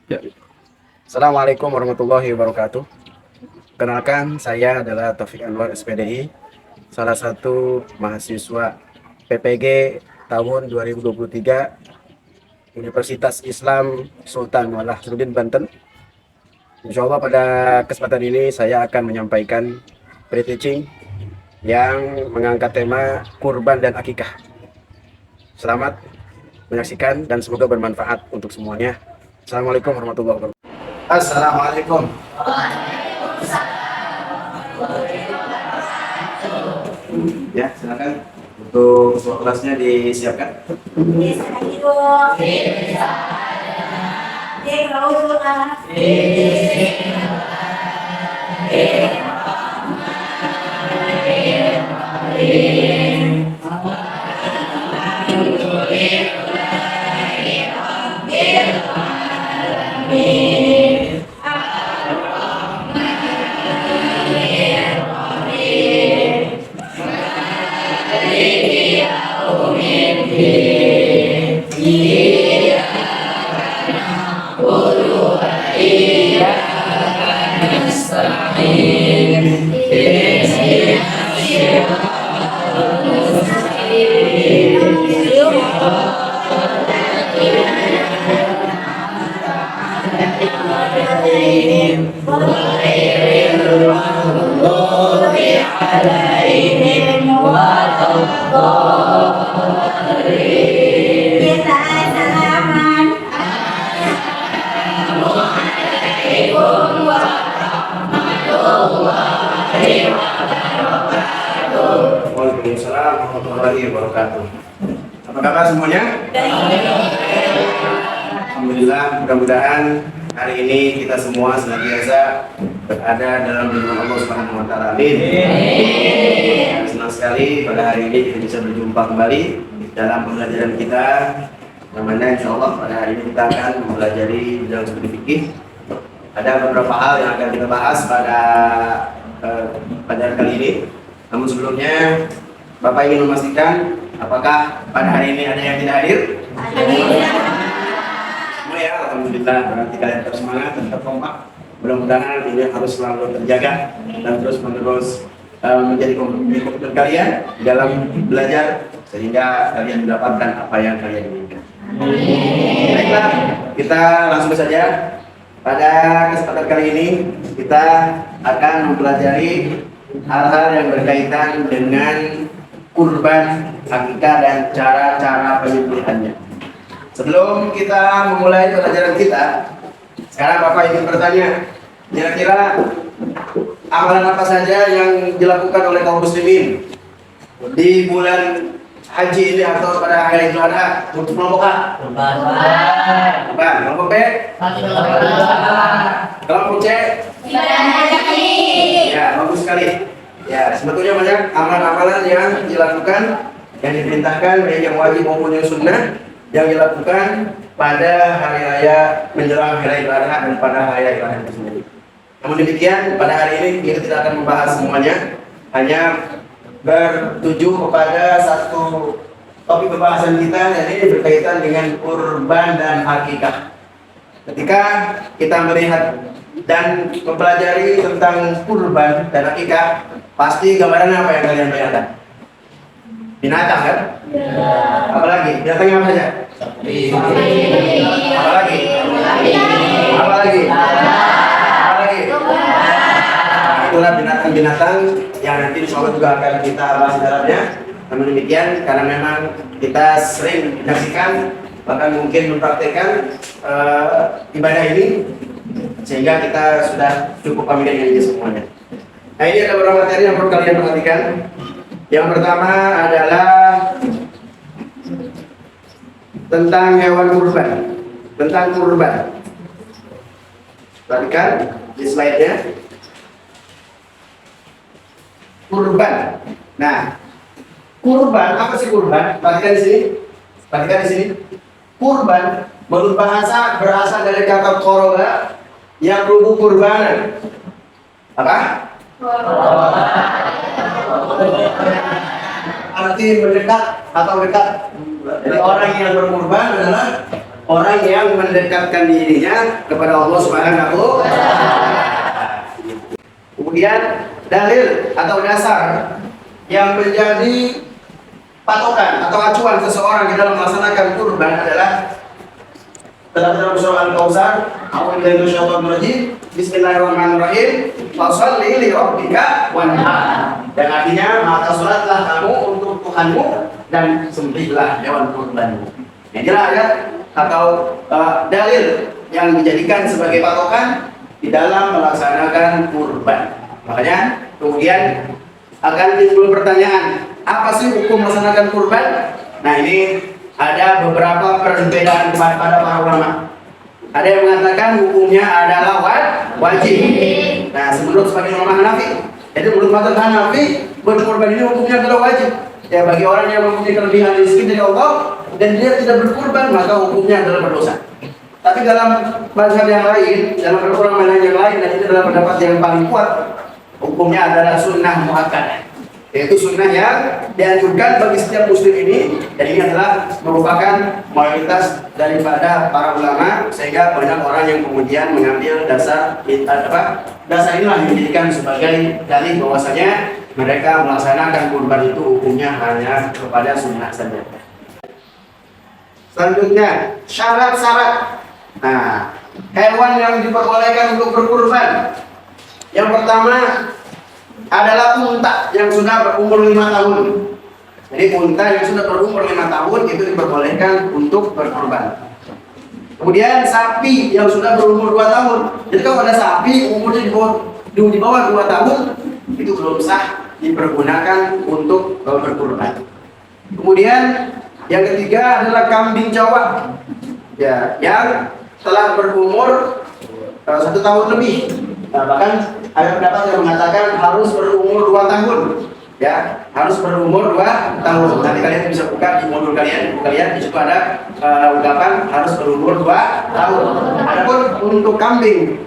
Ya. Assalamualaikum warahmatullahi wabarakatuh. Kenalkan, saya adalah Taufik Anwar SPDI, salah satu mahasiswa PPG tahun 2023 Universitas Islam Sultan Walah Sudin Banten. Insya Allah pada kesempatan ini saya akan menyampaikan pre-teaching yang mengangkat tema kurban dan akikah. Selamat menyaksikan dan semoga bermanfaat untuk semuanya. Assalamualaikum warahmatullahi wabarakatuh. Assalamualaikum. Ya, silakan untuk kelasnya disiapkan. Waalaikumsalam warahmatullahi wabarakatuh. Apa kabar semuanya? Alhamdulillah, mudah-mudahan hari ini kita semua senantiasa berada dalam lindungan Allah Subhanahu wa taala. Amin. Senang sekali pada hari ini kita bisa berjumpa kembali dalam pembelajaran kita. Namanya insya Allah pada hari ini kita akan mempelajari bidang studi fikih. Ada beberapa hal yang akan kita bahas pada pelajaran kali ini. Namun sebelumnya, Bapak ingin memastikan apakah pada hari ini ada yang tidak hadir? Semua ya, alhamdulillah. Berarti kalian tetap semangat, tetap kompak. Mudah-mudahan ini harus selalu terjaga dan terus-menerus menjadi komitmen kalian dalam belajar sehingga kalian mendapatkan apa yang kalian inginkan. Baiklah, kita langsung saja. Pada kesempatan kali ini kita akan mempelajari hal-hal yang berkaitan dengan kurban, akikah dan cara-cara penyembelihannya. Sebelum kita memulai pelajaran kita, sekarang Bapak ingin bertanya, kira-kira amalan apa saja yang dilakukan oleh kaum muslimin di bulan haji ini atau pada hari Idul Adha untuk kelompok A? Kurban. Kelompok B? Kelompok C? Ya, bagus sekali. Ya, sebetulnya banyak amalan-amalan yang dilakukan, yang diperintahkan, baik yang wajib maupun yang sunnah, yang dilakukan pada hari raya menjelang hari Idul Adha dan pada hari Idul Adha itu sendiri. Namun demikian, pada hari ini kita tidak akan membahas semuanya, hanya bertuju kepada satu topik pembahasan kita, yaitu berkaitan dengan kurban dan akikah. Ketika kita melihat dan mempelajari tentang kurban dan akikah, pasti gambaran apa yang kalian bayangkan? Binatang kan? Ya. Apalagi? Binatang apa saja? Apalagi? Apalagi? Apalagi? Itulah binatang-binatang yang nanti insya Allah juga akan kita bahas di dalamnya. Namun demikian, karena memang kita sering menyaksikan, bahkan mungkin mempraktekkan ibadah ini, sehingga kita sudah cukup familiar dengan ini semuanya. Nah, ini ada beberapa materi yang perlu kalian perhatikan. Yang pertama adalah tentang hewan kurban, tentang kurban. Perhatikan di slide-nya. Kurban. Nah, kurban apa sih kurban? Perhatikan di sini. Perhatikan di sini. Kurban menurut bahasa berasal dari kata koroba yang berhubung kurbanan. Apa? Arti mendekat atau dekat. Jadi orang yang berkurban adalah orang yang mendekatkan dirinya kepada Allah Subhanahu wa Ta'ala. Kemudian dalil atau dasar yang menjadi patokan atau acuan seseorang di dalam melaksanakan kurban adalah dalam surah Al-Kautsar, a'udzu billahi bismillahirrahmanirrahim, fasholli li rabbika wanhar. Dan artinya, maka salatlah kamu untuk Tuhanmu dan sembelihlah hewan kurbanmu. Inilah ayat atau dalil yang dijadikan sebagai patokan di dalam melaksanakan kurban. Makanya kemudian akan timbul pertanyaan, apa sih hukum melaksanakan kurban? Nah, ini ada beberapa perbedaan pada para ulama. Ada yang mengatakan hukumnya adalah wajib. Nah, menurut sebagian ulama Hanafi. Jadi menurut mazhab Hanafi, berkurban ini hukumnya adalah wajib. Ya, bagi orang yang mempunyai kelebihan rezeki dari Allah dan dia tidak berkurban, maka hukumnya adalah berdosa. Tapi dalam mazhab yang lain, dalam beberapa ulama yang lain, dan ini adalah pendapat yang paling kuat, hukumnya adalah sunnah muakkadah. Yaitu sunnah yang dianjurkan bagi setiap muslim ini, dan ini adalah merupakan mayoritas daripada para ulama, sehingga banyak orang yang kemudian mengambil dasar inilah yang dijadikan sebagai dalil bahwasanya mereka melaksanakan kurban itu hukumnya hanya kepada sunnah saja. Selanjutnya syarat-syarat. Nah, hewan yang diperbolehkan untuk berkurban, yang pertama adalah unta yang sudah berumur 5 tahun. Jadi unta yang sudah berumur 5 tahun itu diperbolehkan untuk berkurban. Kemudian sapi yang sudah berumur 2 tahun. Jadi kalau ada sapi umurnya di bawah 2 tahun, itu belum sah dipergunakan untuk berkurban. Kemudian yang ketiga adalah kambing Jawa, ya, yang telah berumur 1 tahun lebih. Nah, bahkan ada pendapat yang mengatakan harus berumur 2 tahun, ya, harus berumur 2 tahun. Nanti kalian bisa buka di modul kalian, di situ ada ungkapan harus berumur 2 tahun. Adapun untuk kambing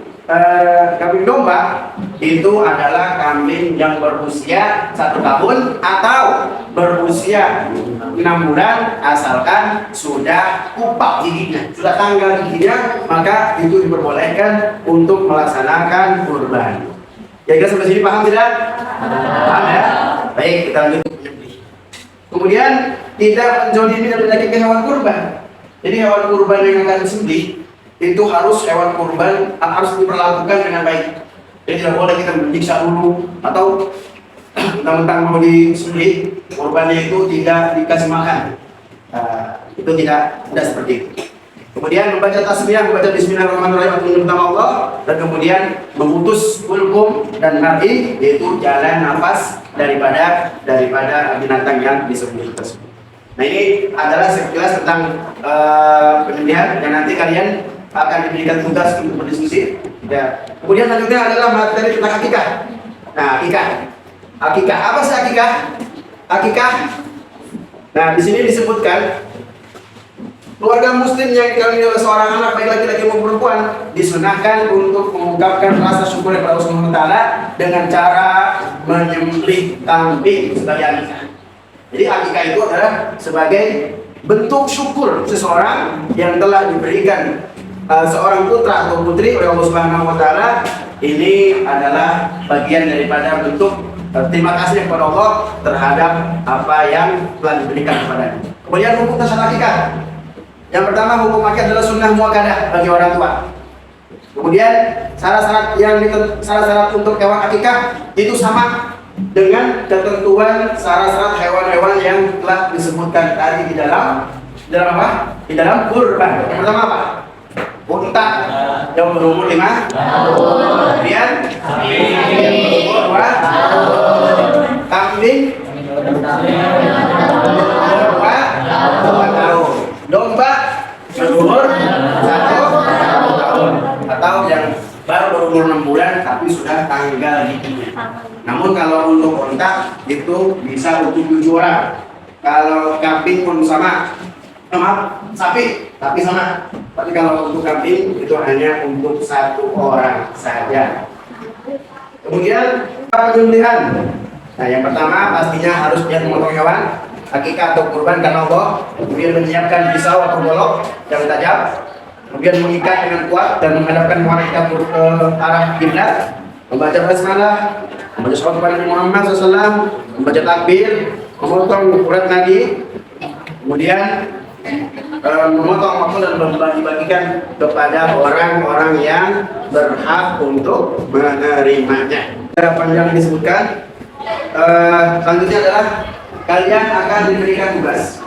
domba itu adalah kambing yang berusia 1 tahun atau berusia 6 bulan, asalkan sudah kupak giginya, sudah tanggal giginya, maka itu diperbolehkan untuk melaksanakan kurban. Kira-kira sampai sini paham tidak? Paham ya? Baik, kita lanjut. Kemudian tidak menjolimi dan menyakiti hewan kurban. Jadi hewan kurban yang akan disembelih itu harus hewan kurban harus diperlakukan dengan baik. Jadi tidak boleh kita menyiksa dulu atau mentang-mentang mau disembelih kurbannya itu tidak dikasih makan. Itu tidak seperti itu. Kemudian membaca tasbih, membaca bismillahirrahmanirrahim atau menyebut nama Allah, dan kemudian memutus kulkum dan nari, yaitu jalan nafas daripada binatang yang disembelih tersebut. Nah, ini adalah sekilas tentang penyembelihan, dan nanti kalian akan diberikan tugas untuk berdiskusi. Ya. Kemudian selanjutnya adalah materi tentang akikah. Nah, akikah apa sih akikah? Akikah. Nah, di sini disebutkan keluarga muslim yang dikawini oleh seorang anak baik laki-laki maupun perempuan disunahkan untuk mengungkapkan rasa syukur kepada Allah Subhanahu wa Ta'ala dengan cara menyembelih kambing sebagai akikah. Jadi akikah itu adalah sebagai bentuk syukur seseorang yang telah diberikan seorang putra atau putri oleh Allah Subhanahu wa Ta'ala. Ini adalah bagian daripada bentuk terima kasih kepada Allah terhadap apa yang telah diberikan kepadanya. Kemudian hukum tasawuf akikah. Yang pertama, hukum akikah adalah sunnah muakkadah bagi orang tua. Kemudian syarat-syarat untuk hewan akikah itu sama dengan ketentuan syarat-syarat hewan-hewan yang telah disebutkan tadi di dalam apa? Di dalam kurban. Yang pertama apa? Unta yang berumur 5 tahun. Kemudian yang berumur 2 tahun. Kambing berumur 2 tahun. Domba berumur 1 tahun. Atau yang baru berumur 6 bulan tapi sudah tanggal giginya. Namun kalau untuk unta itu bisa untuk 7 orang. Kalau kambing pun sama. Sapi tapi sama. Tapi kalau untuk kambing itu hanya untuk 1 orang saja. Kemudian penyembelihan. Nah, yang pertama pastinya harus dia memotong hewan. akikah atau kurban karena Allah, kemudian menyiapkan pisau atau golok yang tajam, kemudian mengikat dengan kuat dan menghadapkan wanita ke arah kiblat, membaca basmalah, membaca sholawat kepada Nabi Muhammad SAW, membaca takbir, memotong urat nadi, kemudian memotong waktu dan membagi-bagikan kepada orang-orang yang berhak untuk menerimanya. Panjang disebutkan. Selanjutnya adalah kalian akan diberikan tugas.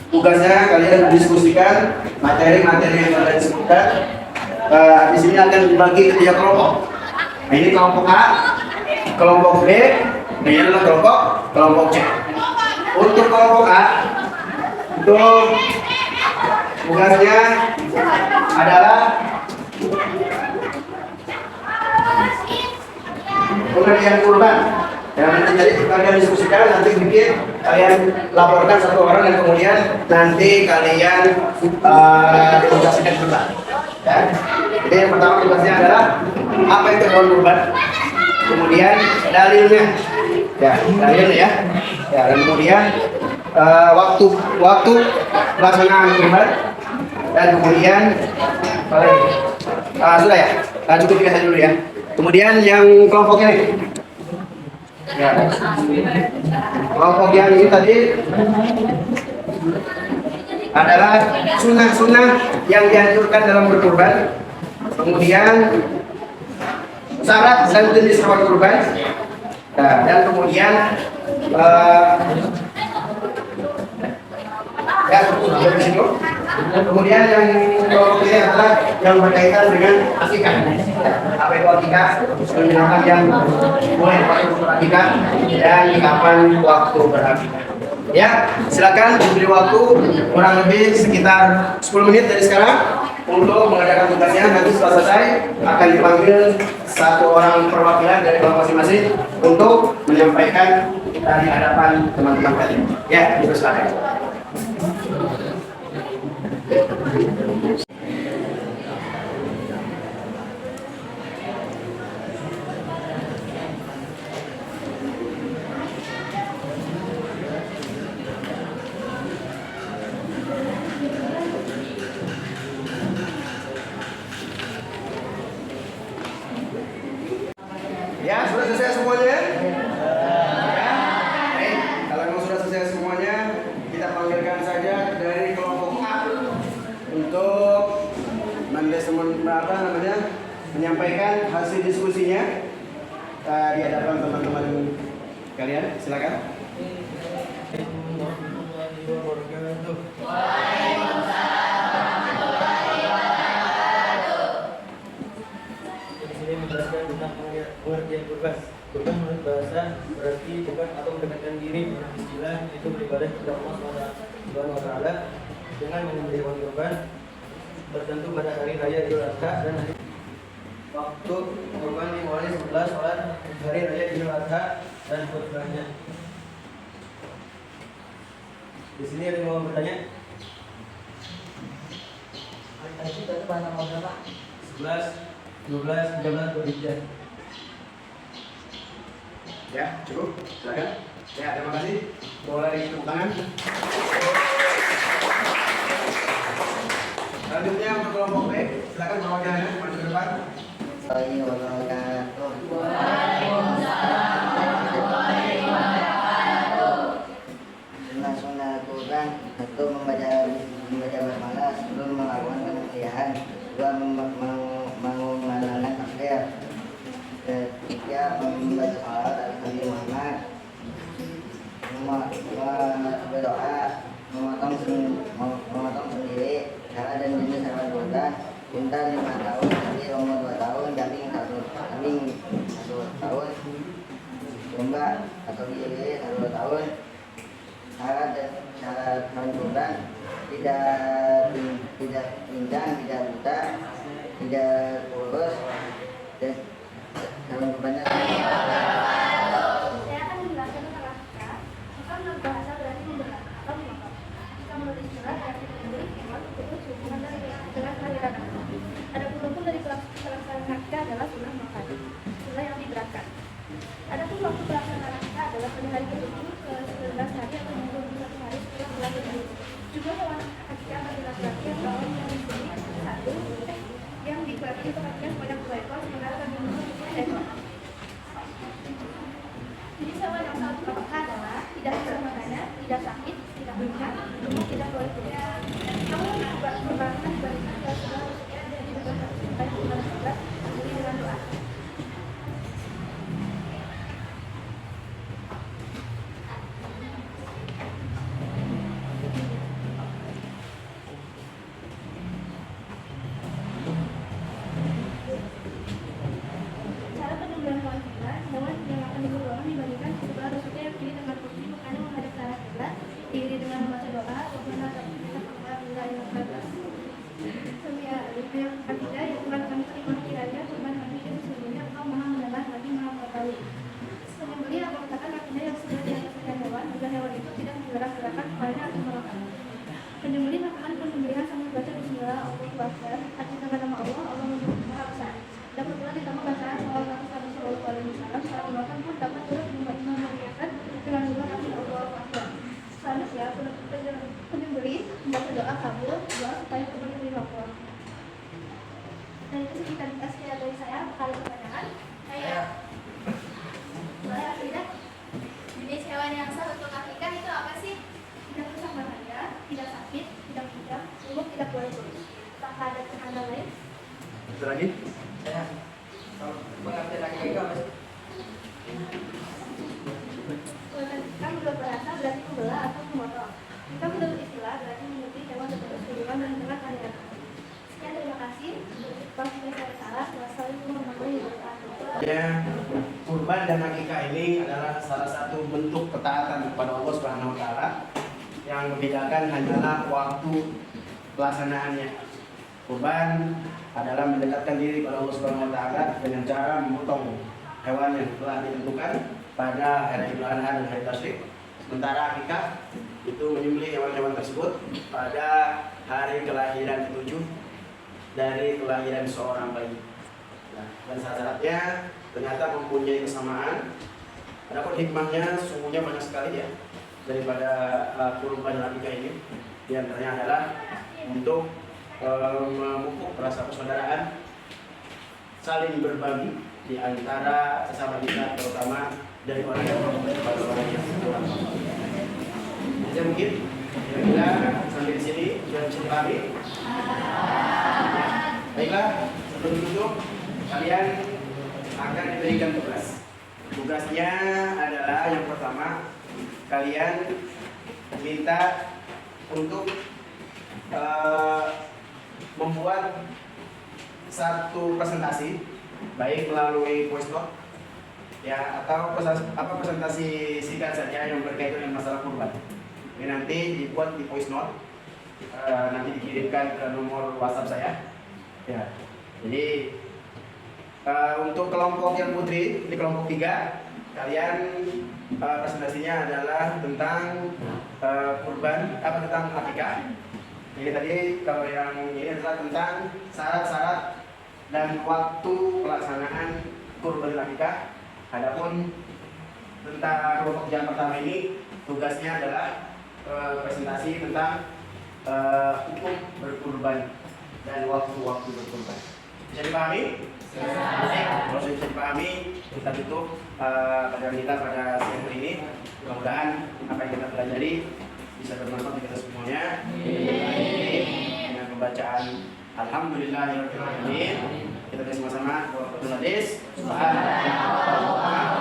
Tugasnya kalian mendiskusikan materi-materi yang telah disebutkan. Di sini akan dibagi ke 3 kelompok. Nah, ini kelompok A, kelompok B, dan ini adalah kelompok C. Untuk kelompok A, itu tugasnya adalah pengertian kurban. Ya, jadi kalian diskusikan, nanti bikin, kalian laporkan 1 orang dan kemudian nanti kalian tugaskan kurban. Ya. Jadi yang pertama tugasnya adalah apa itu hewan kurban, kemudian dalilnya, ya dalilnya ya. Ya, dan kemudian waktu pelaksanaan kurban, dan kemudian sudah ya, cukup tiga saja dulu ya. Kemudian yang kelompok ini. Ya. Kelompok yang ini tadi adalah sunnah-sunnah yang dianjurkan dalam berkurban, kemudian syarat dan jenis hewan kurban, dan kemudian ya dari situ. Kemudian yang kelompok ini adalah yang berkaitan dengan akikah. Apa itu akikah? Binatang yang boleh dipakai untuk akikah dan kapan waktu berakikah. Ya, silakan diberi waktu kurang lebih sekitar 10 menit dari sekarang untuk mengadakan tugasnya. Nanti setelah selesai akan dipanggil 1 orang perwakilan dari kelompok masing-masing untuk menyampaikan di hadapan teman-teman kalian. Ya, silakan. Ya, sudah selesai semuanya? Ya. Baik, kalau memang sudah selesai semuanya, kita panggilkan saja dari kelompok A untuk menyampaikan hasil diskusinya di hadapan teman-teman kalian. Silakan. Menjelaskan tentang pengertian kurban. Kurban menurut bahasa berarti bukan atau mendekatkan diri dengan istilah itu beribadah kepada Allah Subhanahu wa taala dengan menyembelih hewan kurban tertentu pada hari raya Idul Adha dan hari waktu kurban dimulai setelah sholat hari raya Idul Adha dan kurbannya. Di sini ada yang mau bertanya? Hari tadi tadi pada nomor berapa? 11 12, 13, 23. Ya, cukup. Silakan. Ya, terima kasih. Boleh tepuk tangan. Selanjutnya untuk kelompok B, silakan perwakilannya maju ke depan. Sunnah kurban satu membaca basmalah sebelum melakukan penyembelihan, dua mengumandangkan takbir, ketiga membaca sholawat ala Nabi Muhammad, berdoa, memotong sendiri cara dan jenis hewan kurban, unta 5 tahun, sapi umur 2 tahun, kambing 1 tahun, domba atau bili 1 tahun. Syarat dan syarat hewan kurban tidak pincang, tidak buta, tidak kurus, dan hewan kurbannya. Saya akan menjelaskan tentang akikah. Maka menurut bahasa berarti memberkati atau memotong. Jika menurut istilah berarti menyembelih hewan untuk berhubungan dengan kelahiran anak. Adapun rukun dari pelaksanaan akikah adalah sunnah makan, sunnah yang diberatkan. Adapun waktu pelaksanaan akikah adalah pada hari ke-7 ke 19 hari atau 21 hari Jenis hewan yang salah untuk apakah adalah tidak bisa makannya, tidak sakit, tidak makan, gemuk, tidak boleh kuliah. Namun berbarengan dibandingkan dengan segala rusuknya dari negara supaya bukan sebelah diberi dengan doa. Cara penyembelihan hewan kurban, hewan yang akan dikurbankan dibandingkan sebelah rusuknya yang kiri dengan posisi mukanya menghadap ke arah kiblat, diiringi dengan membaca doa, Rabbana taqabbal minna innaka antas samiul alim. Yang ketiga, ya Tuhan kami terima kiranya kurban kami ini sesungguhnya Engkau Maha mendengar lagi Maha mengetahui. Penyembelih yang mengatakan kakinya yang sudah di atas kaki hewan agar hewan itu tidak menggerak-gerakkan kepalanya atau melangkah. Penyembelih melakukan penyembelihan sambil baca Bismillah, Allahu Akbar, arti dengan nama Allah, Allah Maha Besar. Dapat pula ditambah bacaan Sallallahu Alaihi Wasallam. Saat dimakan pun dapat turut memeriahkan dengan dua kali Allahu Akbar. Selanjutnya, penyembelih membaca doa kabul, doa supaya kurban diterima Allah. Dan itu sekitar sekian dari saya. Apakah ada pertanyaan? Saya boleh tidak? Jenis hewan yang sah untuk akikah itu apa sih? Tidak rusak badannya, tidak sakit, tidak mudah, gemuk, tidak boleh kurus. Apakah ada pertanyaan lain? Satu lagi. Saya kalau pengertian akikah itu apa sih? Kan menurut bahasa berarti membelah atau memotong. Jika menurut istilah berarti menyembelih hewan tertentu hubungan dengan tengah hari raya. Sekian, terima kasih. Kalau saya salah, wassalamualaikum warahmatullahi wabarakatuh. Ya, kurban dan akikah ini adalah salah satu bentuk ketaatan kepada Allah Subhanahu wa taala. Yang membedakan hanyalah waktu pelaksanaannya. Kurban adalah mendekatkan diri kepada Allah Subhanahu wa taala dengan cara memotong hewan yang telah ditentukan pada hari Idul Adha dan hari Tasyrik. Sementara akikah itu menyembelih hewan-hewan tersebut pada hari kelahiran ke-7 dari kelahiran seorang bayi. Nah, dan syarat-syaratnya ternyata mempunyai kesamaan. Adapun hikmahnya sungguhnya banyak sekali ya daripada kurban dan akikah ini. Di antaranya adalah untuk memupuk rasa persaudaraan, saling berbagi di antara sesama kita, terutama dari orang yang kepada orang yang kurang. Jadi mungkin kira-kira sampai di sini sudah bisa dipahami. Baiklah, sebelum tutup kalian akan diberikan tugas. Tugasnya adalah yang pertama, kalian minta untuk membuat satu presentasi, baik melalui voice note ya atau presentasi singkat saja yang berkaitan dengan masalah kurban. Ini nanti dibuat di voice note, nanti dikirimkan ke nomor WhatsApp saya. Ya, jadi untuk kelompok yang putri di kelompok 3, kalian presentasinya adalah tentang kurban, tentang akikah. Ini tadi kalau yang ini adalah tentang syarat-syarat dan waktu pelaksanaan kurban akikah. Adapun tentang kelompok yang pertama ini tugasnya adalah presentasi tentang hukum berkurban dan waktu-waktu berkurban. Bisa dipahami? Kalau sudah bisa dipahami, kita tutup pelajaran kita pada siang hari ini. Mudah-mudahan apa yang kita pelajari bisa bermanfaat bagi kita semuanya. Dengan pembacaan Alhamdulillahirobbilalamin. Kita bersama-sama doa hadis. Subhanallah.